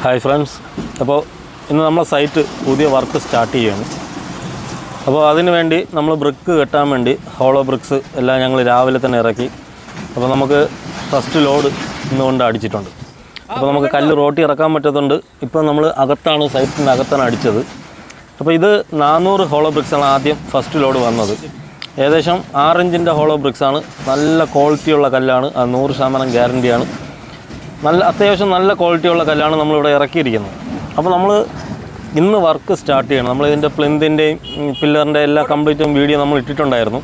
Hi friends, അപ്പോൾ ഇന്ന് നമ്മളെ സൈറ്റ് പുതിയ വർക്ക് സ്റ്റാർട്ട് ചെയ്യുകയാണ്. അപ്പോൾ അതിന് വേണ്ടി നമ്മൾ ബ്രിക്ക് കെട്ടാൻ വേണ്ടി ഹോളോ ബ്രിക്സ് എല്ലാം ഞങ്ങൾ രാവിലെ തന്നെ ഇറക്കി. അപ്പോൾ നമുക്ക് ഫസ്റ്റ് ലോഡ് ഇന്നുകൊണ്ട് അടിച്ചിട്ടുണ്ട്. അപ്പോൾ നമുക്ക് കല്ല് റോട്ടി ഇറക്കാൻ പറ്റത്തുണ്ട്. ഇപ്പോൾ നമ്മൾ അകത്താണ്, സൈറ്റിൻ്റെ അകത്താണ് അടിച്ചത്. അപ്പോൾ ഇത് 400 ഹോളോ ബ്രിക്സാണ് ആദ്യം ഫസ്റ്റ് ലോഡ് വന്നത്. ഏകദേശം 6 ഇഞ്ചിൻ്റെ ഹോളോ ബ്രിക്സാണ്. നല്ല ക്വാളിറ്റിയുള്ള കല്ലാണ്, അത് 100% ഗ്യാരണ്ടിയാണ്. അത്യാവശ്യം നല്ല ക്വാളിറ്റിയുള്ള കല്ലാണ് നമ്മളിവിടെ ഇറക്കിയിരിക്കുന്നത്. അപ്പോൾ നമ്മൾ ഇന്ന് വർക്ക് സ്റ്റാർട്ട് ചെയ്യണം. നമ്മളിതിൻ്റെ പ്ലിന്തിൻ്റെയും പില്ലറിൻ്റെ എല്ലാ കംപ്ലീറ്റും വീഡിയോ നമ്മൾ ഇട്ടിട്ടുണ്ടായിരുന്നു.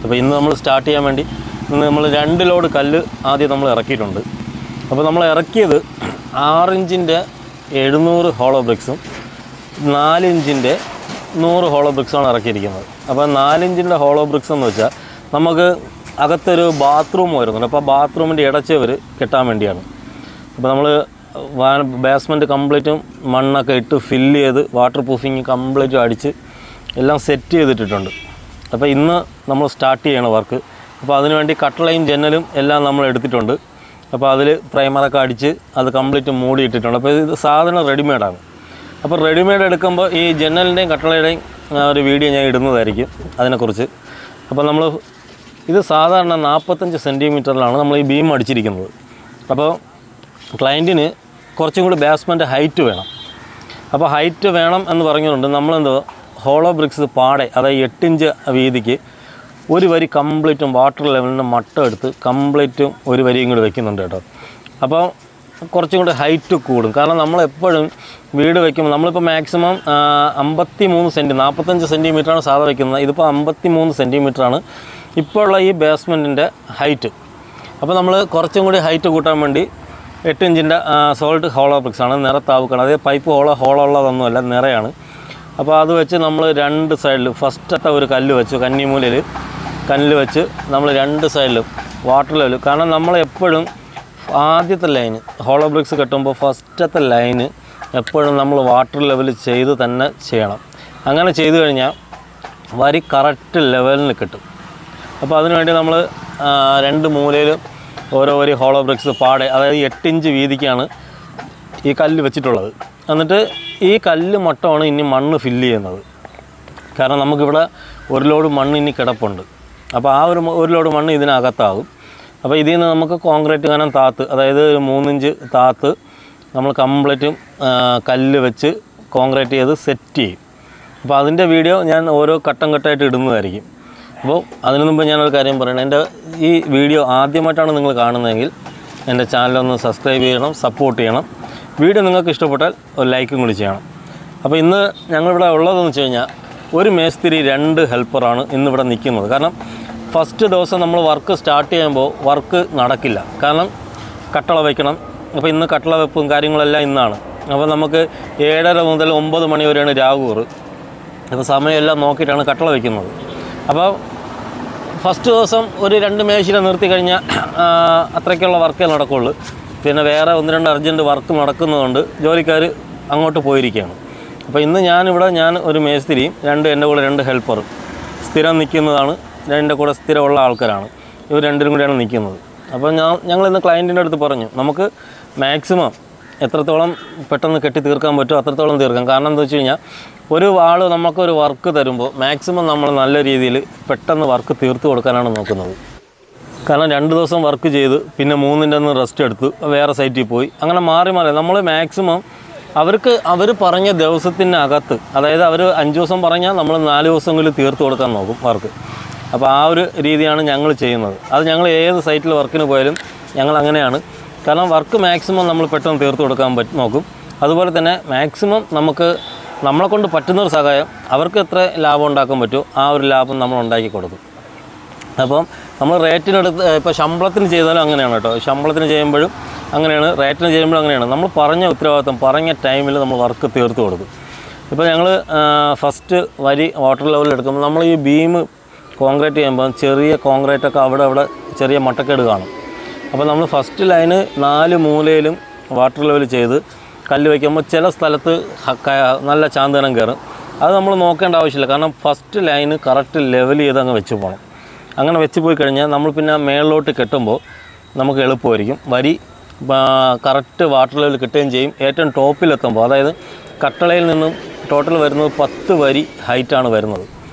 അപ്പോൾ ഇന്ന് നമ്മൾ സ്റ്റാർട്ട് ചെയ്യാൻ വേണ്ടി ഇന്ന് നമ്മൾ 2 ലോഡ് കല്ല് ആദ്യം നമ്മൾ ഇറക്കിയിട്ടുണ്ട്. അപ്പോൾ നമ്മൾ ഇറക്കിയത് 6 ഇഞ്ചിൻ്റെ 700 ഹോളോ ബ്രിക്സും 4 ഇഞ്ചിൻ്റെ 100 ഹോളോ ബ്രിക്സാണ് ഇറക്കിയിരിക്കുന്നത്. അപ്പോൾ 4 ഇഞ്ചിൻ്റെ ഹോളോ ബ്രിക്സ് എന്ന് വെച്ചാൽ നമുക്ക് അകത്തൊരു ബാത്റൂം വരുന്നുണ്ട്. അപ്പോൾ ബാത്റൂമിൻ്റെ ഇടച്ചവർ കെട്ടാൻ വേണ്ടിയാണ്. അപ്പോൾ നമ്മൾ ബേസ്മെൻറ്റ് കംപ്ലീറ്റും മണ്ണൊക്കെ ഇട്ട് ഫില്ല് ചെയ്ത് വാട്ടർ പ്രൂഫിങ് കംപ്ലീറ്റും അടിച്ച് എല്ലാം സെറ്റ് ചെയ്തിട്ടിട്ടുണ്ട്. അപ്പോൾ ഇന്ന് നമ്മൾ സ്റ്റാർട്ട് ചെയ്യണം വർക്ക്. അപ്പോൾ അതിനുവേണ്ടി കട്ടളയും ജനലും എല്ലാം നമ്മൾ എടുത്തിട്ടുണ്ട്. അപ്പോൾ അതിൽ പ്രൈമറൊക്കെ അടിച്ച് അത് കംപ്ലീറ്റ് മൂടിയിട്ടിട്ടുണ്ട്. അപ്പോൾ ഇത് സാധനം റെഡിമെയ്ഡാണ്. അപ്പോൾ റെഡിമെയ്ഡ് എടുക്കുമ്പോൾ ഈ ജനലിൻ്റെയും കട്ടളയുടെയും ഒരു വീഡിയോ ഞാൻ ഇടുന്നതായിരിക്കും അതിനെക്കുറിച്ച്. അപ്പോൾ നമ്മൾ ഇത് സാധാരണ 45 സെൻറ്റിമീറ്ററിലാണ് നമ്മൾ ഈ ബീം അടിച്ചിരിക്കുന്നത്. അപ്പോൾ ക്ലയൻറ്റിന് കുറച്ചും കൂടി ബേസ്മെൻറ്റ് ഹൈറ്റ് വേണം. അപ്പോൾ ഹൈറ്റ് വേണം എന്ന് പറഞ്ഞുകൊണ്ട് നമ്മളെന്തോ ഹോളോ ബ്രിക്സ് പാടെ, അതായത് 8 ഇഞ്ച് വീതിക്ക് ഒരു വരി കംപ്ലീറ്റും വാട്ടർ ലെവലിന് മട്ടം എടുത്ത് കംപ്ലീറ്റും ഒരു വരിയും കൂടി വെക്കുന്നുണ്ട് കേട്ടോ. അപ്പോൾ കുറച്ചും കൂടി ഹൈറ്റ് കൂടും. കാരണം നമ്മളെപ്പോഴും വീട് വയ്ക്കുമ്പോൾ നമ്മളിപ്പോൾ മാക്സിമം 45 സെൻറ്റിമീറ്ററാണ് സാധാ വയ്ക്കുന്നത്. ഇതിപ്പോൾ 53 സെൻറ്റിമീറ്ററാണ് ഇപ്പോൾ ഉള്ള ഈ ബേസ്മെൻറ്റിൻ്റെ ഹൈറ്റ്. അപ്പോൾ നമ്മൾ കുറച്ചും കൂടി ഹൈറ്റ് കൂട്ടാൻ വേണ്ടി 8 ഇഞ്ചിൻ്റെ സോൾട്ട് ഹോളോ ബ്രിക്സാണ് നിറത്താവുക്കണം. അതേ പൈപ്പ് ഹോളോ ഉള്ളതൊന്നുമല്ല, നിറയാണ്. അപ്പോൾ അത് വെച്ച് നമ്മൾ 2 സൈഡിൽ ഫസ്റ്റത്തെ ഒരു കല്ല് വെച്ചു, കന്നിമൂലയിൽ കല്ല് വെച്ച് നമ്മൾ 2 സൈഡിലും വാട്ടർ ലെവൽ. കാരണം നമ്മളെപ്പോഴും ആദ്യത്തെ ലൈന് ഹോളോ ബ്രിക്സ് കെട്ടുമ്പോൾ ഫസ്റ്റത്തെ ലൈന് എപ്പോഴും നമ്മൾ വാട്ടർ ലെവൽ ചെയ്ത് തന്നെ ചെയ്യണം. അങ്ങനെ ചെയ്തു കഴിഞ്ഞാൽ വരി കറക്റ്റ് ലെവലിന് കിട്ടും. അപ്പോൾ അതിനുവേണ്ടി നമ്മൾ 2 മൂലയിലും ഓരോ വരി ഹോളോ ബ്രിക്സ് പാടെ, അതായത് 8 ഇഞ്ച് വീതിക്കാണ് ഈ കല്ല് വെച്ചിട്ടുള്ളത്. എന്നിട്ട് ഈ കല്ല് മട്ടമാണ് ഇനി മണ്ണ് ഫില്ല് ചെയ്യുന്നത്. കാരണം നമുക്കിവിടെ 1 ലോഡ് മണ്ണ് ഇനി കിടപ്പുണ്ട്. അപ്പോൾ ആ ഒരു ലോഡ് മണ്ണ് ഇതിനകത്താകും. അപ്പോൾ ഇതിൽ നിന്ന് നമുക്ക് കോൺക്രീറ്റ് കനം താത്ത്, അതായത് 3 ഇഞ്ച് താത്ത് നമ്മൾ കംപ്ലീറ്റും കല്ല് വെച്ച് കോൺക്രീറ്റ് ചെയ്ത് സെറ്റ് ചെയ്യും. അപ്പോൾ അതിൻ്റെ വീഡിയോ ഞാൻ ഓരോ ഘട്ടം ഘട്ടമായിട്ട് ഇടുന്നതായിരിക്കും. അപ്പോൾ അതിനു മുമ്പ് ഞാനൊരു കാര്യം പറയണം. എൻ്റെ ഈ വീഡിയോ ആദ്യമായിട്ടാണ് നിങ്ങൾ കാണുന്നതെങ്കിൽ എൻ്റെ ചാനലൊന്ന് സബ്സ്ക്രൈബ് ചെയ്യണം, സപ്പോർട്ട് ചെയ്യണം. വീഡിയോ നിങ്ങൾക്ക് ഇഷ്ടപ്പെട്ടാൽ ഒരു ലൈക്കും കൂടി ചെയ്യണം. അപ്പോൾ ഇന്ന് ഞങ്ങളിവിടെ ഉള്ളതെന്ന് വെച്ച് കഴിഞ്ഞാൽ ഒരു മേസ്തിരി 2 ഹെൽപ്പറാണ് ഇന്നിവിടെ നിൽക്കുന്നത്. കാരണം ഫസ്റ്റ് ദിവസം നമ്മൾ വർക്ക് സ്റ്റാർട്ട് ചെയ്യുമ്പോൾ വർക്ക് നടക്കില്ല. കാരണം കട്ടള വയ്ക്കണം. അപ്പോൾ ഇന്ന് കട്ടള വെപ്പും കാര്യങ്ങളെല്ലാം ഇന്നാണ്. അപ്പോൾ നമുക്ക് 7:30 മുതൽ 9 മണി വരെയാണ് രാവൂറ്. അപ്പോൾ സമയമെല്ലാം നോക്കിയിട്ടാണ് കട്ടള വയ്ക്കുന്നത്. അപ്പോൾ ഫസ്റ്റ് ദിവസം ഒരു 2 മേശിനെ നിർത്തി കഴിഞ്ഞാൽ അത്രയ്ക്കുള്ള വർക്കേ നടക്കുകയുള്ളൂ. പിന്നെ വേറെ 1-2 അർജൻറ്റ് വർക്ക് നടക്കുന്നതുകൊണ്ട് ജോലിക്കാർ അങ്ങോട്ട് പോയിരിക്കുകയാണ്. അപ്പോൾ ഇന്ന് ഞാൻ ഒരു മേസ്തിരിയും എൻ്റെ കൂടെ 2 ഹെൽപ്പറും സ്ഥിരം നിൽക്കുന്നതാണ്. എൻ്റെ കൂടെ സ്ഥിരമുള്ള ആൾക്കാരാണ്. ഇവർ 2 കൂടെയാണ് നിൽക്കുന്നത്. അപ്പോൾ ഞങ്ങളിന്ന് ക്ലയൻറ്റിൻ്റെ അടുത്ത് പറഞ്ഞു, നമുക്ക് മാക്സിമം എത്രത്തോളം പെട്ടെന്ന് കെട്ടി തീർക്കാൻ പറ്റുമോ അത്രത്തോളം തീർക്കാം. കാരണം എന്താ വെച്ച് കഴിഞ്ഞാൽ ഒരു ആൾ നമുക്കൊരു വർക്ക് തരുമ്പോൾ മാക്സിമം നമ്മൾ നല്ല രീതിയിൽ പെട്ടെന്ന് വർക്ക് തീർത്ത് കൊടുക്കാനാണ് നോക്കുന്നത്. കാരണം 2 ദിവസം വർക്ക് ചെയ്ത് പിന്നെ 3-ൻ്റെ അന്ന് റെസ്റ്റ് എടുത്ത് വേറെ സൈറ്റിൽ പോയി, അങ്ങനെ മാറി നമ്മൾ മാക്സിമം അവർ പറഞ്ഞ ദിവസത്തിനകത്ത്, അതായത് അവർ 5 ദിവസം പറഞ്ഞാൽ നമ്മൾ 4 ദിവസങ്ങളിൽ തീർത്ത് കൊടുക്കാൻ നോക്കും വർക്ക്. അപ്പോൾ ആ ഒരു രീതിയാണ് ഞങ്ങൾ ചെയ്യുന്നത്. അത് ഞങ്ങൾ ഏത് സൈറ്റിൽ വർക്കിന് പോയാലും ഞങ്ങൾ അങ്ങനെയാണ്. കാരണം വർക്ക് മാക്സിമം നമ്മൾ പെട്ടെന്ന് തീർത്ത് കൊടുക്കാൻ നോക്കും. അതുപോലെ തന്നെ മാക്സിമം നമ്മളെക്കൊണ്ട് പറ്റുന്നൊരു സഹായം അവർക്ക് എത്ര ലാഭം ഉണ്ടാക്കാൻ പറ്റുമോ ആ ഒരു ലാഭം നമ്മൾ ഉണ്ടാക്കി കൊടുക്കും. അപ്പം നമ്മൾ റേറ്റിനെടുത്ത് ഇപ്പോൾ ശമ്പളത്തിന് ചെയ്താലും അങ്ങനെയാണ് കേട്ടോ. ശമ്പളത്തിന് ചെയ്യുമ്പോഴും അങ്ങനെയാണ്, റേറ്റിന് ചെയ്യുമ്പോഴും അങ്ങനെയാണ്. നമ്മൾ പറഞ്ഞ ഉത്തരവാദിത്വം പറഞ്ഞ ടൈമിൽ നമ്മൾ വർക്ക് തീർത്ത് കൊടുക്കും. ഇപ്പോൾ ഞങ്ങൾ ഫസ്റ്റ് വരി വാട്ടർ ലെവലിൽ എടുക്കുമ്പോൾ നമ്മൾ ഈ ബീം കോൺക്രീറ്റ് ചെയ്യുമ്പോൾ ചെറിയ കോൺക്രീറ്റൊക്കെ അവിടെ ചെറിയ മട്ടക്കേട് കാണും. അപ്പോൾ നമ്മൾ ഫസ്റ്റ് ലൈന് 4 മൂലയിലും വാട്ടർ ലെവൽ ചെയ്ത് കല്ല് വയ്ക്കുമ്പോൾ ചില സ്ഥലത്ത് നല്ല ചാന്തനം കയറും. അത് നമ്മൾ നോക്കേണ്ട ആവശ്യമില്ല. കാരണം ഫസ്റ്റ് ലൈന് കറക്റ്റ് ലെവൽ ചെയ്ത് അങ്ങ് വെച്ച് പോകണം. അങ്ങനെ വെച്ച് പോയി കഴിഞ്ഞാൽ നമ്മൾ പിന്നെ മേളിലോട്ട് കെട്ടുമ്പോൾ നമുക്ക് എളുപ്പമായിരിക്കും. വരി കറക്റ്റ് വാട്ടർ ലെവൽ കിട്ടുകയും ചെയ്യും. ഏറ്റവും ടോപ്പിലെത്തുമ്പോൾ, അതായത് കട്ടളയിൽ നിന്നും ടോട്ടൽ വരുന്നത് 10 വരി ഹൈറ്റാണ് വരുന്നത്.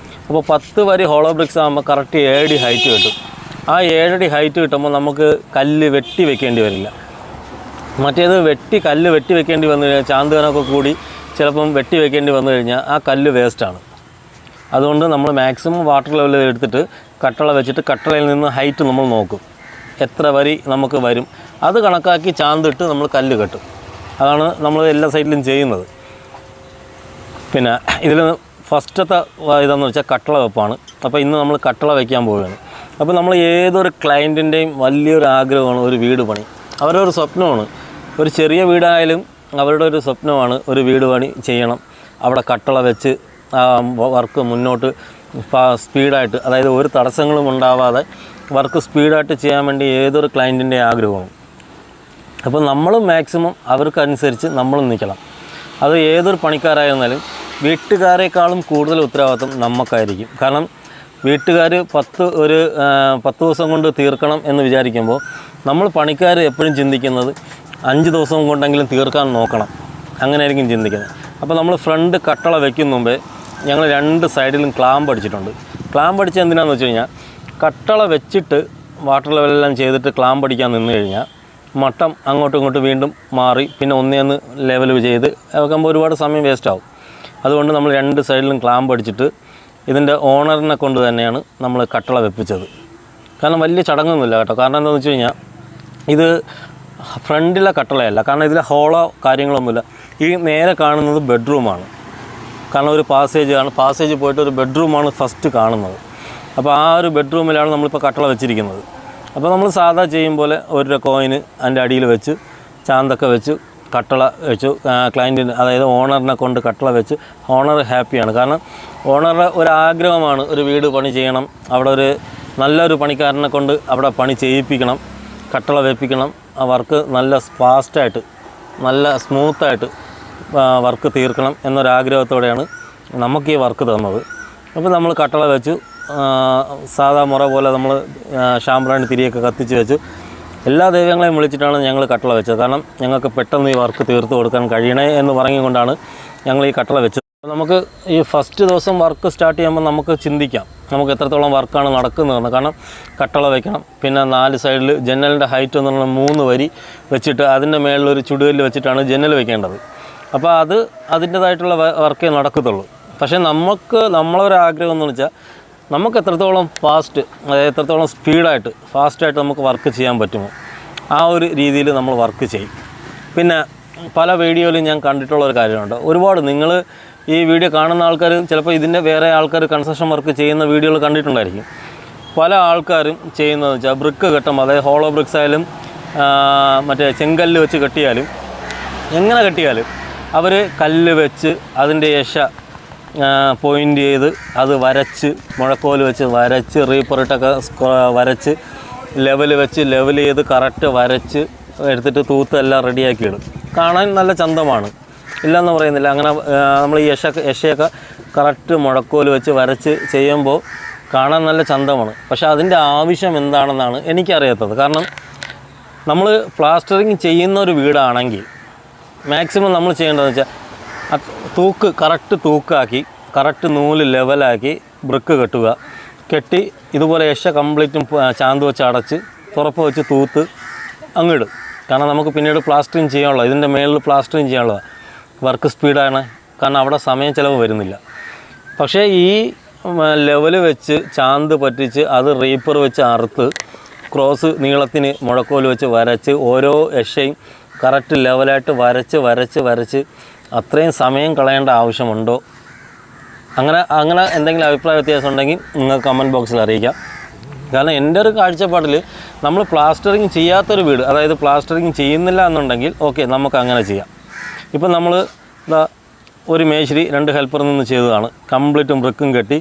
അപ്പോൾ 10 വരി ഹോളോ ബ്രിക്സ് ആകുമ്പോൾ കറക്റ്റ് 7 അടി ഹൈറ്റ് കിട്ടും. ആ 7 അടി ഹൈറ്റ് കിട്ടുമ്പോൾ നമുക്ക് കല്ല് വെട്ടി വെക്കേണ്ടി വരില്ല. മറ്റേത് കല്ല് വെട്ടി വെക്കേണ്ടി വന്നു കഴിഞ്ഞാൽ ചാന്തുകനൊക്കെ കൂടി ചിലപ്പം വെട്ടി വെക്കേണ്ടി വന്നു കഴിഞ്ഞാൽ ആ കല്ല് വേസ്റ്റാണ്. അതുകൊണ്ട് നമ്മൾ മാക്സിമം വാട്ടർ ലെവൽ എടുത്തിട്ട് കട്ടള വെച്ചിട്ട് കട്ടളയിൽ നിന്ന് ഹൈറ്റ് നമ്മൾ നോക്കും, എത്ര വരി നമുക്ക് വരും, അത് കണക്കാക്കി ചാന്തിട്ട് നമ്മൾ കല്ല് കെട്ടും. അതാണ് നമ്മൾ എല്ലാ സൈഡിലും ചെയ്യുന്നത്. പിന്നെ ഇതിൽ ഫസ്റ്റത്തെ ഇതെന്ന് വെച്ചാൽ കട്ടള വെപ്പാണ്. അപ്പോൾ ഇന്ന് നമ്മൾ കട്ടള വയ്ക്കാൻ പോവുകയാണ്. അപ്പോൾ നമ്മൾ ഏതൊരു ക്ലയൻറ്റിൻ്റെയും വലിയൊരു ആഗ്രഹമാണ് ഒരു വീട് പണി. അവരുടെ ഒരു സ്വപ്നമാണ്. ഒരു ചെറിയ വീടായാലും അവരുടെ ഒരു സ്വപ്നമാണ് ഒരു വീട് പണി ചെയ്യണം, അവിടെ കട്ടള വെച്ച് വർക്ക് മുന്നോട്ട് സ്പീഡായിട്ട്, അതായത് ഒരു തടസ്സങ്ങളും ഉണ്ടാവാതെ വർക്ക് സ്പീഡായിട്ട് ചെയ്യാൻ വേണ്ടി ഏതൊരു ക്ലയൻറ്റിൻ്റെ ആഗ്രഹമാണ്. അപ്പോൾ നമ്മൾ മാക്സിമം അവർക്കനുസരിച്ച് നമ്മൾ നിൽക്കണം. അത് ഏതൊരു പണിക്കാരായിരുന്നാലും വീട്ടുകാരെക്കാളും കൂടുതൽ ഉത്തരവാദിത്വം നമുക്കായിരിക്കും. കാരണം വീട്ടുകാർ 10 ദിവസം കൊണ്ട് തീർക്കണം എന്ന് വിചാരിക്കുമ്പോൾ നമ്മൾ പണിക്കാർ എപ്പോഴും ചിന്തിക്കുന്നത് 5 ദിവസം കൊണ്ടെങ്കിലും തീർക്കാൻ നോക്കണം, അങ്ങനെയായിരിക്കും ചിന്തിക്കുന്നത്. അപ്പോൾ നമ്മൾ ഫ്രണ്ട് കട്ടള വയ്ക്കുന്ന മുമ്പേ ഞങ്ങൾ 2 സൈഡിലും ക്ലാമ്പ് അടിച്ചിട്ടുണ്ട്. ക്ലാമ്പ് അടിച്ചത് എന്തിനാണെന്ന് വെച്ച് കഴിഞ്ഞാൽ കട്ടള വെച്ചിട്ട് വാട്ടർ ലെവലെല്ലാം ചെയ്തിട്ട് ക്ലാമ്പ് അടിക്കാൻ നിന്ന് കഴിഞ്ഞാൽ മട്ടം അങ്ങോട്ടും ഇങ്ങോട്ടും വീണ്ടും മാറി പിന്നെ ഒന്നേന്ന് ലെവൽ ചെയ്ത് വെക്കുമ്പോൾ ഒരുപാട് സമയം വേസ്റ്റാവും. അതുകൊണ്ട് നമ്മൾ 2 സൈഡിലും ക്ലാമ്പ് അടിച്ചിട്ട് ഇതിൻ്റെ ഓണറിനെ കൊണ്ട് തന്നെയാണ് നമ്മൾ കട്ടള വെപ്പിച്ചത്. കാരണം വലിയ ചടങ്ങൊന്നുമില്ല കേട്ടോ. കാരണം എന്താണെന്ന് വെച്ച് കഴിഞ്ഞാൽ ഇത് ഫ്രണ്ടിലെ കട്ടളയല്ല, കാരണം ഇതിലെ ഹോളോ കാര്യങ്ങളൊന്നുമില്ല. ഈ നേരെ കാണുന്നത് ബെഡ്റൂമാണ്. കാരണം ഒരു പാസേജ് പോയിട്ട് ഒരു ബെഡ്റൂമാണ് ഫസ്റ്റ് കാണുന്നത്. അപ്പോൾ ആ ഒരു ബെഡ്റൂമിലാണ് നമ്മളിപ്പോൾ കട്ടള വെച്ചിരിക്കുന്നത്. അപ്പോൾ നമ്മൾ സാധാ ചെയ്യും പോലെ 1 രൂപ കോയിന് അതിൻ്റെ അടിയിൽ വെച്ച് ചാന്തൊക്കെ വെച്ച് കട്ടള വെച്ചു. ക്ലയൻറ്റിന്, അതായത് ഓണറിനെ കൊണ്ട് കട്ടള വെച്ച് ഓണർ ഹാപ്പിയാണ്. കാരണം ഓണറുടെ ഒരാഗ്രഹമാണ് ഒരു വീട് പണി ചെയ്യണം, അവിടെ ഒരു നല്ലൊരു പണിക്കാരനെ കൊണ്ട് അവിടെ പണി ചെയ്യിപ്പിക്കണം, കട്ടള വെപ്പിക്കണം, ആ വർക്ക് നല്ല ഫാസ്റ്റായിട്ട് നല്ല സ്മൂത്തായിട്ട് വർക്ക് തീർക്കണം എന്നൊരാഗ്രഹത്തോടെയാണ് നമുക്ക് ഈ വർക്ക് തന്നത്. അപ്പോൾ നമ്മൾ കട്ടള വെച്ച് സാധാ മുറ പോലെ നമ്മൾ ഷാമ്പ്രാണി തിരിയൊക്കെ കത്തിച്ച് വെച്ച് എല്ലാ ദൈവങ്ങളെയും വിളിച്ചിട്ടാണ് ഞങ്ങൾ കട്ടള വെച്ചത്. കാരണം ഞങ്ങൾക്ക് പെട്ടെന്ന് ഈ വർക്ക് തീർത്ത് കൊടുക്കാൻ കഴിയണേ എന്ന് പറഞ്ഞുകൊണ്ടാണ് ഞങ്ങൾ ഈ കട്ടള വെച്ചത്. നമുക്ക് ഈ ഫസ്റ്റ് ദിവസം വർക്ക് സ്റ്റാർട്ട് ചെയ്യുമ്പോൾ നമുക്ക് ചിന്തിക്കാം നമുക്ക് എത്രത്തോളം വർക്കാണ് നടക്കുന്നതെന്ന്. കാരണം കട്ടള വയ്ക്കണം, പിന്നെ 4 സൈഡിൽ ജനലിൻ്റെ ഹൈറ്റ് എന്ന് പറഞ്ഞാൽ 3 വരി വെച്ചിട്ട് അതിൻ്റെ മേളിലൊരു ചുടുകല്ല് വെച്ചിട്ടാണ് ജനൽ വെക്കേണ്ടത്. അപ്പോൾ അതിൻ്റേതായിട്ടുള്ള വർക്കേ നടക്കത്തുള്ളൂ. പക്ഷേ നമ്മളൊരാഗ്രഹം എന്ന് വെച്ചാൽ നമുക്ക് എത്രത്തോളം അതായത് എത്രത്തോളം സ്പീഡായിട്ട് ഫാസ്റ്റായിട്ട് നമുക്ക് വർക്ക് ചെയ്യാൻ പറ്റുമോ ആ ഒരു രീതിയിൽ നമ്മൾ വർക്ക് ചെയ്യും. പിന്നെ പല വീഡിയോയിലും ഞാൻ കണ്ടിട്ടുള്ളൊരു കാര്യമുണ്ട്. ഒരുപാട് നിങ്ങൾ ഈ വീഡിയോ കാണുന്ന ആൾക്കാർ ചിലപ്പോൾ ഇതിൻ്റെ വേറെ ആൾക്കാർ കൺസ്ട്രക്ഷൻ വർക്ക് ചെയ്യുന്ന വീഡിയോകൾ കണ്ടിട്ടുണ്ടായിരിക്കും. പല ആൾക്കാരും ചെയ്യുന്നതെന്ന് വെച്ചാൽ ബ്രിക്ക് കെട്ടുമ്പോൾ, അതായത് ഹോളോ ബ്രിക്സ് ആയാലും മറ്റേ ചെങ്കല്ല് വെച്ച് കെട്ടിയാലും എങ്ങനെ കെട്ടിയാലും അവർ കല്ല് വെച്ച് അതിൻ്റെ യശ പോയിൻ്റ് ചെയ്ത് അത് വരച്ച് മുഴക്കോല് വെച്ച് വരച്ച് റീപ്പറിട്ടൊക്കെ വരച്ച് ലെവൽ ചെയ്ത് കറക്റ്റ് വരച്ച് എടുത്തിട്ട് തൂത്തെല്ലാം റെഡിയാക്കി ഇടും. കാണാൻ നല്ല ചന്തമാണ്, ഇല്ലയെന്ന് പറയുന്നില്ല. അങ്ങനെ നമ്മൾ ഈ യശയൊക്കെ കറക്റ്റ് മുഴക്കോല് വെച്ച് വരച്ച് ചെയ്യുമ്പോൾ കാണാൻ നല്ല ചന്തമാണ്. പക്ഷേ അതിൻ്റെ ആവശ്യം എന്താണെന്നാണ് എനിക്കറിയാത്തത്. കാരണം നമ്മൾ പ്ലാസ്റ്ററിങ് ചെയ്യുന്ന ഒരു വീടാണെങ്കിൽ മാക്സിമം നമ്മൾ ചെയ്യേണ്ടതെന്ന് വെച്ചാൽ കറക്റ്റ് തൂക്കാക്കി കറക്റ്റ് നൂല് ലെവലാക്കി ബ്രിക്ക് കെട്ടി ഇതുപോലെ യശ കംപ്ലീറ്റും ചാന്ത് വെച്ച് അടച്ച് തുറപ്പ് വെച്ച് തൂത്ത് അങ്ങിടും. കാരണം നമുക്ക് പിന്നീട് പ്ലാസ്റ്ററിങ് ചെയ്യാനുള്ളത്, ഇതിൻ്റെ മേളിൽ പ്ലാസ്റ്ററിങ് ചെയ്യാനുള്ളത് വർക്ക് സ്പീഡാണ്. കാരണം അവിടെ സമയം ചിലവ് വരുന്നില്ല. പക്ഷേ ഈ ലെവൽ വെച്ച് ചാന്ത് പറ്റിച്ച് അത് റീപ്പർ വെച്ച് അറുത്ത് ക്രോസ് നീളത്തിന് മുഴക്കോല് വെച്ച് വരച്ച് ഓരോ യശയും കറക്റ്റ് ലെവലായിട്ട് വരച്ച് അത്രയും സമയം കളയേണ്ട ആവശ്യമുണ്ടോ? അങ്ങനെ എന്തെങ്കിലും അഭിപ്രായ വ്യത്യാസം ഉണ്ടെങ്കിൽ നിങ്ങൾക്ക് കമൻറ്റ് ബോക്സിൽ അറിയിക്കാം. കാരണം എൻ്റെ ഒരു കാഴ്ചപ്പാടിൽ നമ്മൾ പ്ലാസ്റ്ററിങ് ചെയ്യാത്തൊരു വീട്, അതായത് പ്ലാസ്റ്ററിങ് ചെയ്യുന്നില്ല എന്നുണ്ടെങ്കിൽ ഓക്കെ, നമുക്ക് അങ്ങനെ ചെയ്യാം. ഇപ്പം നമ്മൾ ഒരു മേശിരി 2 ഹെൽപ്പറിൽ നിന്ന് ചെയ്തതാണ്. കംപ്ലീറ്റും ബ്രിക്കും കെട്ടി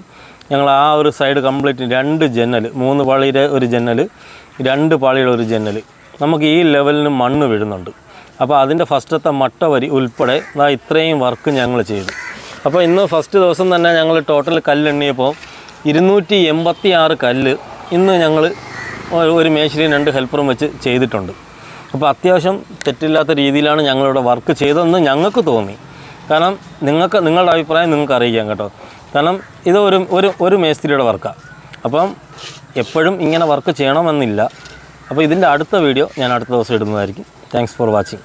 ഞങ്ങൾ ആ ഒരു സൈഡ് കംപ്ലീറ്റ് 2 ജനൽ, 3 പാളിയുടെ ഒരു ജനൽ, 2 പാളിയുടെ ഒരു ജനൽ, നമുക്ക് ഈ ലെവലിന് മണ്ണ് വീഴുന്നുണ്ട്. അപ്പോൾ അതിൻ്റെ ഫസ്റ്റത്തെ മട്ട വരി ഉൾപ്പെടെ ഇത്രയും വർക്ക് ഞങ്ങൾ ചെയ്തു. അപ്പോൾ ഇന്ന് ഫസ്റ്റ് ദിവസം തന്നെ ഞങ്ങൾ ടോട്ടൽ കല്ലെണ്ണിയപ്പോൾ 286 കല്ല് ഇന്ന് ഞങ്ങൾ ഒരു മേശിരിയും 2 ഹെൽപ്പറും വെച്ച് ചെയ്തിട്ടുണ്ട്. അപ്പോൾ അത്യാവശ്യം തെറ്റില്ലാത്ത രീതിയിലാണ് ഞങ്ങളിവിടെ വർക്ക് ചെയ്തതെന്ന് ഞങ്ങൾക്ക് തോന്നി. കാരണം നിങ്ങളുടെ അഭിപ്രായം നിങ്ങൾക്ക് അറിയിക്കാം കേട്ടോ. കാരണം ഇത് ഒരു മേസ്ത്രിയുടെ വർക്കാണ്. അപ്പം എപ്പോഴും ഇങ്ങനെ വർക്ക് ചെയ്യണമെന്നില്ല. അപ്പോൾ ഇതിൻ്റെ അടുത്ത വീഡിയോ ഞാൻ അടുത്ത ദിവസം ഇടുന്നതായിരിക്കും. Thanks for watching.